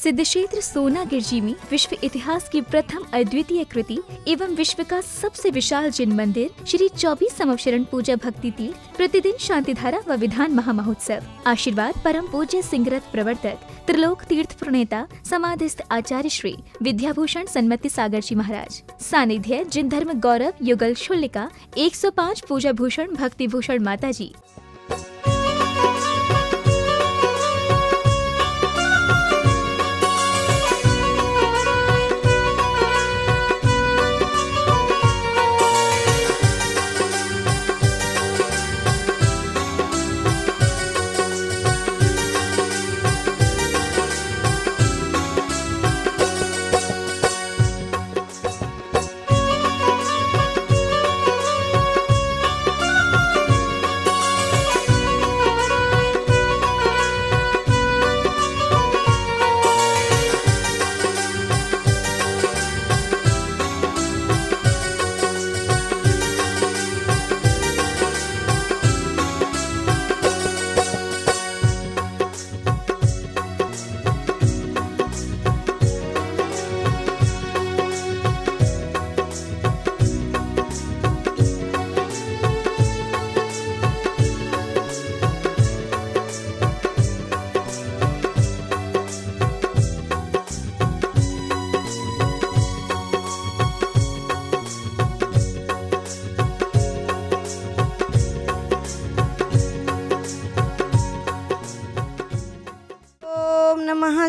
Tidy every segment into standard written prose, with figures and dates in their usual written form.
सिद्धक्षेत्र सोनागिरजी में विश्व इतिहास की प्रथम अद्वितीय कृति एवं विश्व का सबसे विशाल जिन मंदिर श्री 24 संवत्सरण पूजा भक्ति तीर्थ प्रतिदिन शांतिधारा व विधान महामहोत्सव। आशीर्वाद परम पूज्य सिंहरथ प्रवर्तक त्रिलोक तीर्थ प्रणेता समाधिस्थ आचार्य श्री विद्याभूषण सन्मति सागर जी महाराज। सानिध्य जिन धर्म गौरव युगल शुल्लिका 105 पूजा भूषण भक्ति भूषण माता जी।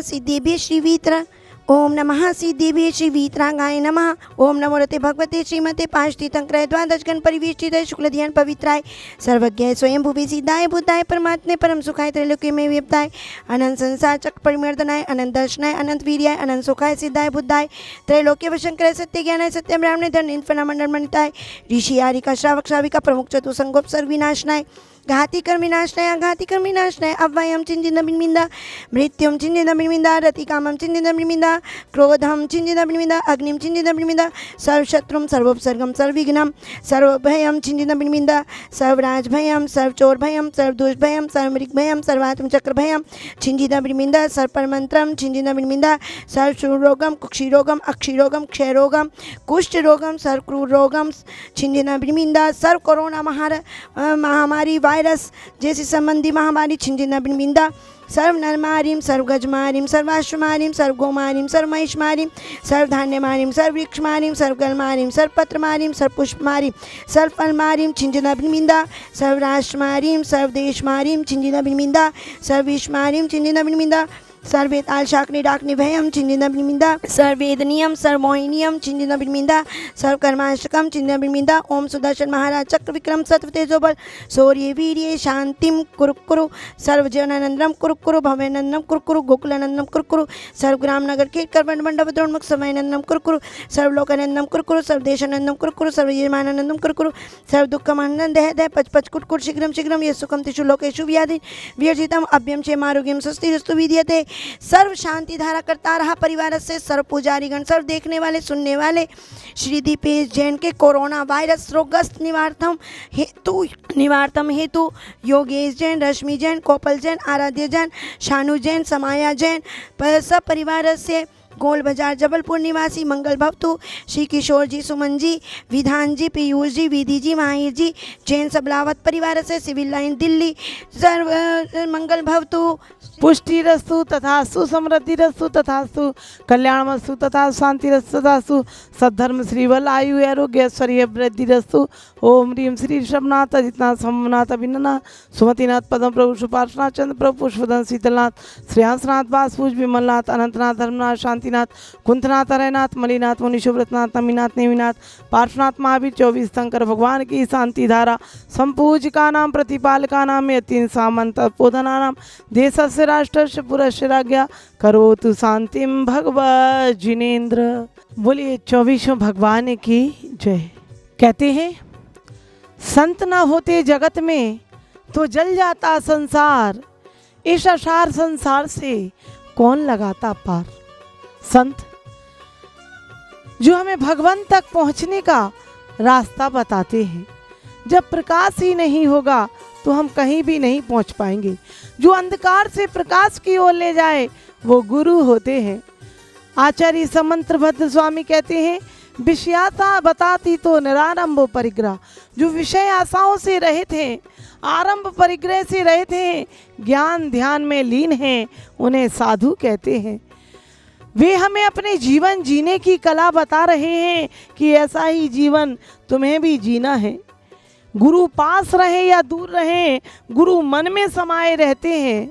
सिद्धेभ्य श्रीवीत्र ओम नमः सिद्धेभ्य श्रीवीत्रांगाय नमः। ओम नमो रते भगवते श्रीमते पांचतीर्थंकराय द्वादशगण परिवेष्टित शुक्ल ध्यान पवित्राय सर्वज्ञ स्वयं भूभि सिद्धाय बुद्धाय परमात्मे परम सुखाय त्रैलोक्य में व्याप्ताय अनंत संसार चक्र परिमर्दनाय अनंत दर्शनाय अनंत वीर्याय अनंत सुखाय सिद्धाय बुद्धाय त्रैलोक्य वशंकराय सत्य ज्ञानाय सत्यम ब्राह्मणे धन इंफना मंडल मणिताय ऋषि आरिका श्रावक श्राविका प्रमुख चतुसंगोप सर्व विनाशनाय घाती कर्मिनाशनाय अघाती कर्मिनाशनाय अव्ययम चिंतित बिन्मिंदा मृत्युम चिंतित बिन्मिंदा रतिकामम चिंतित बिन्मिंदा क्रोधम चिंतित बिन्मिंदा अग्निम चिंतित बिन्मिंदा सर्वशत्रुम सर्वोपसर्गम सर्वविघ्नम सर्वभयम चिंतित बिन्मिंदा सर्वराजभयम सर्वचोरभयम सर्वदोषभयम सर्वमृगभयम सर्वात्मचक्रभयम चिंतित बिन्मिंदा सर्वपरमंत्रम चिंतित बिन्मिंदा सर्वशूरोगम कुक्षिरोगम अक्षिरोगम क्षयरोगम कुष्ठरोगम सर्वक्रूरोगम चिंतित बिन्मिंदा सर्व कोरोना महामारी वायरस जैसी संबंधी महामारी छिंजिना बिन्मिंदा सर्व नरमारीम सर्व गजमारीम सर्वाश्वमारीम सर्व गोमारीम सर्व महिषमारीम सर्व धान्यमारीम सर्व वृक्षमारीम सर्व गलमारीम सर्व पत्रमारीम सर्व पुष्पमारीम सर्व फलमारीम छिंजिना बिन्मिंदा सर्व राष्ट्रमारीम सर्व देशमारीम छिंजिना बिन्मिंदा सर्व विश्वमारीम छिंजिना बिन्मिंदा सर्वेताल शाकनी डाकनी भयम चिंजिना बिन्मिंदा सर्वेदनियम सर्वमोहिनियम चिंजिना बिन्मिंदा सर्वकर्माष्टकम चिंजिना बिन्मिंदा। ओम सुदर्शन महाराज चक्र विक्रम सत्व तेजोबल शौर्य वीर्य शांतिम कुरुकुरु सर्वजनानंदम कुरुकुरु भवनंदम कुरुकुरु गोकुलानंदम कुरुकुरु सर्वग्राम नगर खेत करबंड मंडप द्रोणमुख समयनंदम कुरुकुरु सर्वलोकानंदम कुरुकुरु सर्वदेशानंदम कुरुकुरु सर्वयमानंदम कुरुकुरु सर्व दुःखमानंद दह दह पच पच कुट कुट शीघ्रम शीघ्रम ये सुखम तिषु लोकेषु व्याधि विवर्जितम अभ्यम क्षेम आरोग्यम स्वस्तिरस्तु विद्यते। सर्व शांति धारा करता रहा परिवार से सर्व पुजारीगण सर्व देखने वाले सुनने वाले श्री दीपेश जैन के कोरोना वायरस रोगग्रस्त निवार्थम हेतु योगेश जैन रश्मि जैन कोपल जैन आराध्य जैन शानु जैन समाया जैन सब परिवार से गोल बाजार जबलपुर निवासी मंगल भवतु श्री किशोर जी सुमन जी विधान जी पीयूष जी विधि जी माहिर जी जैन सबलावत परिवार से सिविल लाइन दिल्ली सर्व मंगल भवतु पुष्टि रस्तु तथास्तु समृद्धि रस्तु तथास्तु कल्याणमस्तु तथा शांति रस्तु तथास्तु सद्धर्म श्रीबल आयु आरोग्य ऐश्वर्य वृद्धि रस्तु। ओम ह्रीम श्री ऋषभनाथ अजितनाथ समनाथ अभिननाथ सुमतिनाथ पदम प्रभु सुपार्शनाथ चंद्र प्रभु पुष्पधन शीतलनाथ श्रेयांसनाथ बासपूज विमलनाथ अनंतनाथ धर्मनाथ शांतिनाथ कुंथनाथ अरयनाथ मलिनाथ मुनिशुव्रतनाथ नमीनाथ नेमिनाथ पार्श्वनाथ महावीर 24 शंकर भगवान की शांति धारा संपूजिका नाम प्रतिपालका नाम यतीन सामंत पोधना नाम देशस्य राष्ट्रस्य पुरस्य राज्ञा करोतु शांतिम भगवत जिनेन्द्र। बोलिए 24 भगवान की जय। कहते हैं संत न होते जगत में तो जल जाता संसार, इस असार संसार से कौन लगाता पार। संत जो हमें भगवान तक पहुंचने का रास्ता बताते हैं। जब प्रकाश ही नहीं होगा तो हम कहीं भी नहीं पहुंच पाएंगे। जो अंधकार से प्रकाश की ओर ले जाए वो गुरु होते हैं। आचार्य समंत्रभद्र स्वामी कहते हैं, विषयाता बताती तो निरारंभ परिग्रह। जो विषय आशाओं से रहित हैं, आरंभ परिग्रह से रहित हैं, ज्ञान ध्यान में लीन हैं, उन्हें साधु कहते हैं। वे हमें अपने जीवन जीने की कला बता रहे हैं कि ऐसा ही जीवन तुम्हें भी जीना है। गुरु पास रहे या दूर रहे, गुरु मन में समाये रहते हैं।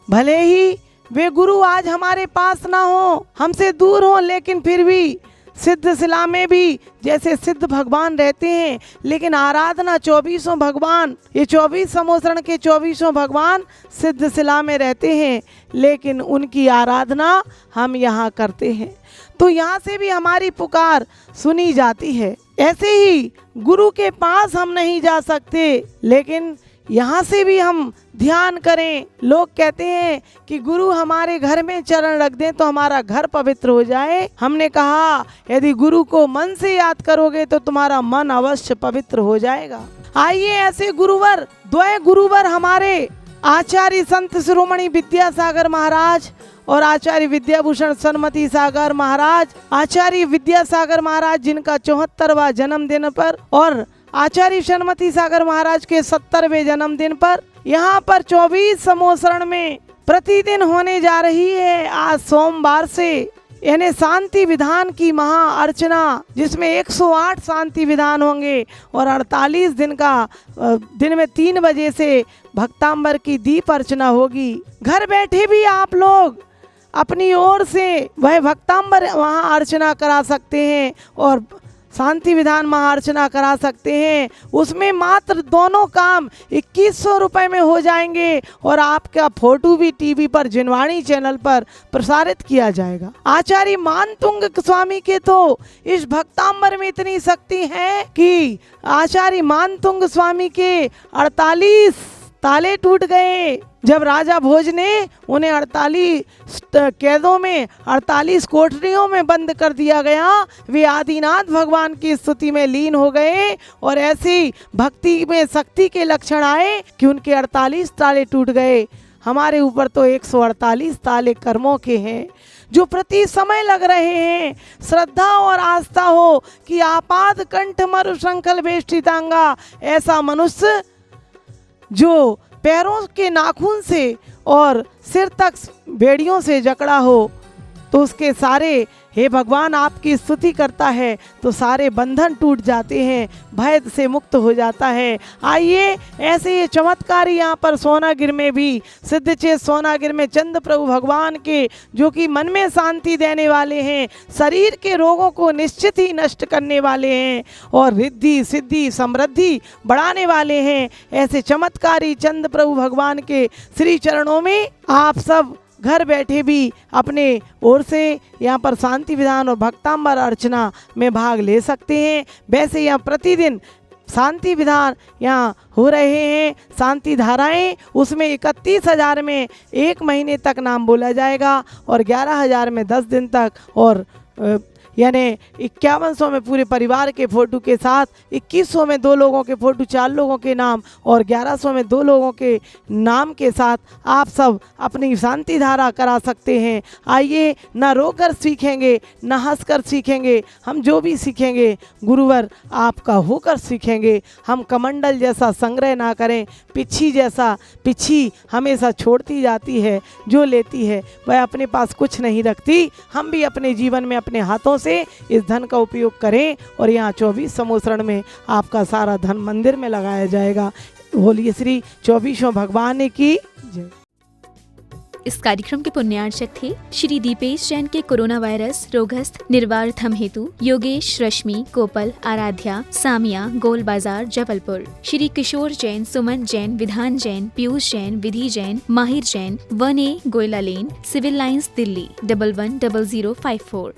भले ही वे गुरु आज हमारे पास ना हो, हमसे दूर हो, लेकिन फिर भी सिद्ध शिला में भी जैसे सिद्ध भगवान रहते हैं, लेकिन आराधना 24 भगवान, ये 24 समोसरण के 24 भगवान सिद्ध शिला में रहते हैं, लेकिन उनकी आराधना हम यहाँ करते हैं। तो यहाँ से भी हमारी पुकार सुनी जाती है। ऐसे ही गुरु के पास हम नहीं जा सकते, लेकिन यहाँ से भी हम ध्यान करें। लोग कहते हैं कि गुरु हमारे घर में चरण रख दें तो हमारा घर पवित्र हो जाए। हमने कहा यदि गुरु को मन से याद करोगे तो तुम्हारा मन अवश्य पवित्र हो जाएगा। आइए ऐसे गुरुवर, द्वय गुरुवर हमारे आचार्य संत शिरोमणि विद्यासागर महाराज और आचार्य विद्याभूषण सन्मति सागर महाराज, आचार्य विद्यासागर महाराज जिनका 74वां जन्मदिन पर और आचार्य सन्मति सागर महाराज के 70वें जन्मदिन पर यहाँ पर 24 समोसरण में प्रतिदिन होने जा रही है। आज सोमवार से यानी शांति विधान की महा अर्चना, जिसमें 108 शांति विधान होंगे और 48 दिन में 3 बजे से भक्तांबर की दीप अर्चना होगी। घर बैठे भी आप लोग अपनी ओर से वह भक्तांबर वहाँ अर्चना करा सकते हैं और शांति विधान महाअर्चना करा सकते हैं। उसमें मात्र दोनों काम 2100 रुपये में हो जाएंगे और आपका फोटो भी टीवी पर जिनवाणी चैनल पर प्रसारित किया जाएगा। आचार्य मानतुंग स्वामी के तो इस भक्तांबर में इतनी शक्ति है कि आचार्य मानतुंग स्वामी के 48 ताले टूट गए। जब राजा भोज ने उन्हें 48 कैदों में 48 कोठरियों में बंद कर दिया गया, वे आदिनाथ भगवान की स्तुति में लीन हो गए और ऐसी भक्ति में शक्ति के लक्षण आए कि उनके 48 ताले टूट गए। हमारे ऊपर तो 148 ताले कर्मों के हैं जो प्रति समय लग रहे हैं। श्रद्धा और आस्था हो कि आपाद कंठ मरु संकल वेष्टितांगा, ऐसा मनुष्य जो पैरों के नाखून से और सिर तक बेड़ियों से जकड़ा हो, तो उसके सारे, हे भगवान आपकी स्तुति करता है तो सारे बंधन टूट जाते हैं, भय से मुक्त हो जाता है। आइए ऐसे ये चमत्कार यहाँ पर सोनागिर में भी, सिद्धचेत सोनागिर में चंद प्रभु भगवान के, जो कि मन में शांति देने वाले हैं, शरीर के रोगों को निश्चित ही नष्ट करने वाले हैं और रिद्धि सिद्धि समृद्धि बढ़ाने वाले हैं। ऐसे चमत्कारी चंद प्रभु भगवान के श्री चरणों में आप सब घर बैठे भी अपने ओर से यहाँ पर शांति विधान और भक्तांबर अर्चना में भाग ले सकते हैं। वैसे यहाँ प्रतिदिन शांति विधान यहाँ हो रहे हैं, शांति धाराएं, उसमें 31,000 में 1 महीने तक नाम बोला जाएगा और 11,000 में 10 दिन तक और यानी 5100 में पूरे परिवार के फ़ोटो के साथ, 2100 में 2 लोगों के फ़ोटो 4 लोगों के नाम और 1100 में 2 लोगों के नाम के साथ आप सब अपनी शांति धारा करा सकते हैं। आइए, ना रोकर सीखेंगे ना हंसकर सीखेंगे, हम जो भी सीखेंगे गुरुवर आपका होकर सीखेंगे। हम कमंडल जैसा संग्रह ना करें, पिच्छी हमेशा छोड़ती जाती है, जो लेती है वह अपने पास कुछ नहीं रखती। हम भी अपने जीवन में अपने हाथों से इस धन का उपयोग करें और यहाँ 24 समोसरण में आपका सारा धन मंदिर में लगाया जाएगा। बोलिए श्री 24 भगवान की जय। इस कार्यक्रम के पुण्यार्चक थे श्री दीपेश जैन के कोरोना वायरस रोगस्थ निर्वार्थम हेतु योगेश, रश्मि, गोपाल, आराध्या, सामिया, गोल बाजार, जबलपुर, श्री किशोर जैन, सुमन जैन, विधान जैन, पीयूष जैन, विधि जैन, माहिर जैन, 1A गोयला लेन, सिविल लाइंस, दिल्ली 110054।